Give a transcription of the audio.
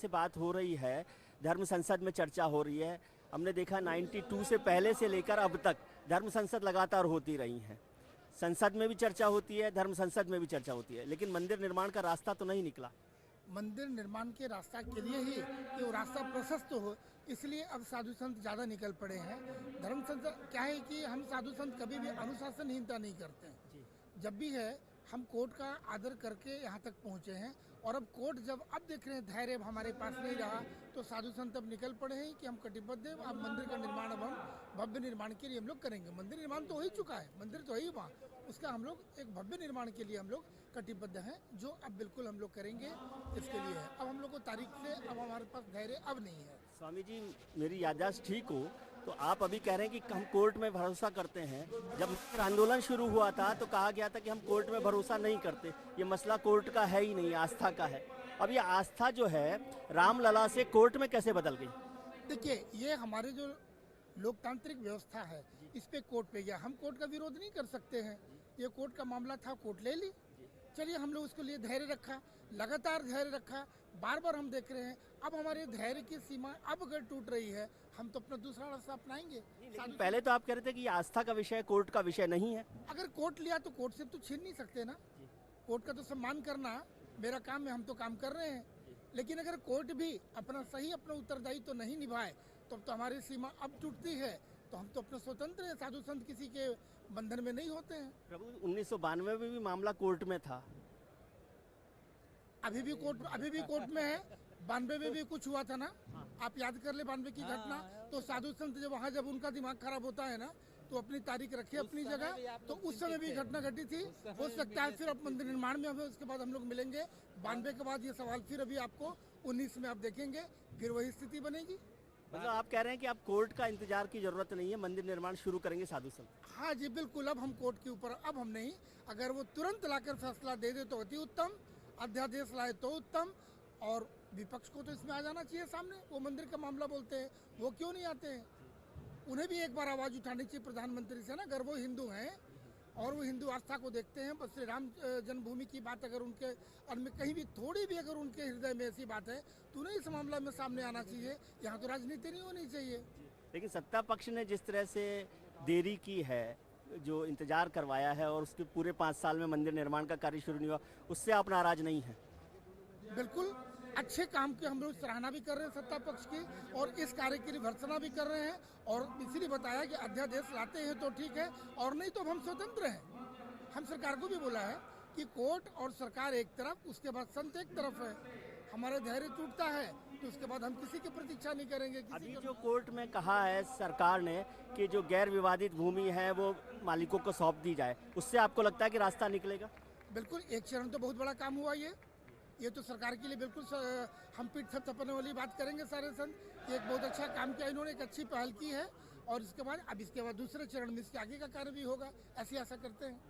से बात हो रही है, धर्म संसद में चर्चा हो रही है। हमने देखा 92 से पहले से लेकर अब तक धर्म संसद लगातार होती रही हैं। संसद में भी चर्चा होती है, धर्म संसद में भी चर्चा होती है, लेकिन मंदिर निर्माण का रास्ता तो नहीं निकला। मंदिर निर्माण के रास्ता के लिए ही कि वो रास्ता प्रशस्त हो, इसलिए अब साधु संत ज़्यादा निकल पड़े हैं। धर्म संत क्या है कि हम साधु संत कभी भी अनुशासनहीनता नहीं करते हैं। जब भी है हम कोर्ट का आदर करके यहाँ तक पहुँचे हैं, और अब कोर्ट जब अब देख रहे हैं धैर्य अब हमारे पास नहीं रहा, तो साधु संत अब निकल पड़े हैं कि हम कटिबद्ध हैं। अब मंदिर का निर्माण अब हम भव्य निर्माण के लिए हम लोग करेंगे। मंदिर निर्माण तो हो ही चुका है, मंदिर तो है ही वहाँ, उसका हम लोग एक भव्य निर्माण के लिए हम लोग कटिबद्ध हैं, जो अब बिल्कुल हम लोग करेंगे। इसके लिए है अब हम लोग को तारीख से अब हमारे पास धैर्य अब नहीं है। स्वामी जी, मेरी याददाश्त ठीक हो तो आप अभी कह रहे हैं कि हम कोर्ट में भरोसा करते हैं। जब आंदोलन शुरू हुआ था तो कहा गया था कि हम कोर्ट में भरोसा नहीं करते, ये मसला कोर्ट का है ही नहीं, आस्था का है। अब ये आस्था जो है रामलला से कोर्ट में कैसे बदल गई? देखिए, ये हमारे जो लोकतांत्रिक व्यवस्था है, इस पे कोर्ट पे गया। हम कोर्ट का विरोध नहीं कर सकते हैं, ये कोर्ट का मामला था, कोर्ट ले ली। चलिए, हम लोग उसके लिए धैर्य रखा, लगातार धैर्य रखा, बार बार हम देख रहे हैं। अब हमारे धैर्य की सीमा अब अगर टूट रही है, हम तो अपना दूसरा रास्ता अपनाएंगे। पहले तो आप कह रहे थे कि ये आस्था का विषय कोर्ट का विषय नहीं है। अगर कोर्ट लिया तो कोर्ट से तो छीन नहीं सकते ना। कोर्ट का तो सम्मान करना मेरा काम है, हम तो काम कर रहे हैं। लेकिन अगर कोर्ट भी अपना उत्तरदायित्व तो नहीं निभाए, तो हमारी सीमा अब टूटती है। तो हम तो अपने स्वतंत्र हैं, साधु संत किसी के बंधन में नहीं होते हैं। प्रभु, 1992 में भी मामला कोर्ट में था, अभी भी कोर्ट में है। 92 में भी कुछ हुआ था ना, आप याद कर ले 92 की घटना। तो साधु संत जब उनका दिमाग खराब होता है ना, तो अपनी तारीख रखे अपनी जगह। तो उस समय भी घटना घटी थी। हो सकता है फिर अब मंदिर निर्माण में हमें उसके बाद हम लोग मिलेंगे। 92 के बाद ये सवाल फिर अभी आपको 19 में आप देखेंगे, फिर वही स्थिति बनेगी। मतलब आप कह रहे हैं कि आप कोर्ट का इंतजार की जरूरत नहीं है, मंदिर निर्माण शुरू करेंगे साधु संत? हाँ जी, बिल्कुल। अब हम कोर्ट के ऊपर अब हम नहीं, अगर वो तुरंत लाकर फैसला दे दे तो अति उत्तम, अध्यादेश लाए तो उत्तम। और विपक्ष को तो इसमें आ जाना चाहिए सामने। वो मंदिर का मामला बोलते हैं, वो क्यों नहीं आते हैं? उन्हें भी एक बार आवाज़ उठानी चाहिए प्रधानमंत्री से ना। अगर वो हिंदू हैं और वो हिंदू आस्था को देखते हैं, बस श्री राम जन्मभूमि की बात अगर उनके में कहीं भी थोड़ी भी अगर उनके हृदय में ऐसी बात है, तो उन्हें इस मामला में सामने आना चाहिए। यहाँ तो राजनीति नहीं होनी चाहिए। लेकिन सत्ता पक्ष ने जिस तरह से देरी की है, जो इंतजार करवाया है, और उसके पूरे 5 साल में मंदिर निर्माण का कार्य शुरू नहीं हुआ, उससे आप नाराज नहीं हैं? बिल्कुल, अच्छे काम की हम लोग सराहना भी कर रहे हैं सत्ता पक्ष की, और इस कार्य की भर्त्सना भी कर रहे हैं। और इसीलिए बताया कि अध्यादेश लाते हैं तो ठीक है, और नहीं तो हम स्वतंत्र हैं। हम सरकार को भी बोला है कि कोर्ट और सरकार एक तरफ, उसके बाद संत एक तरफ है। हमारा धैर्य टूटता है तो उसके बाद हम किसी की प्रतीक्षा नहीं करेंगे। अभी जो कोर्ट में कहा है सरकार ने कि जो गैर विवादित भूमि है वो मालिकों को सौंप दी जाए, उससे आपको लगता है कि रास्ता निकलेगा? बिल्कुल, एक चरण तो बहुत बड़ा काम हुआ। ये तो सरकार के लिए बिल्कुल हम पीठ थपथपाने वाली बात करेंगे सारे संत। एक बहुत अच्छा काम किया इन्होंने, एक अच्छी पहल की है। और इसके बाद दूसरे चरण में इसके आगे का कार्य भी होगा, ऐसी आशा करते हैं।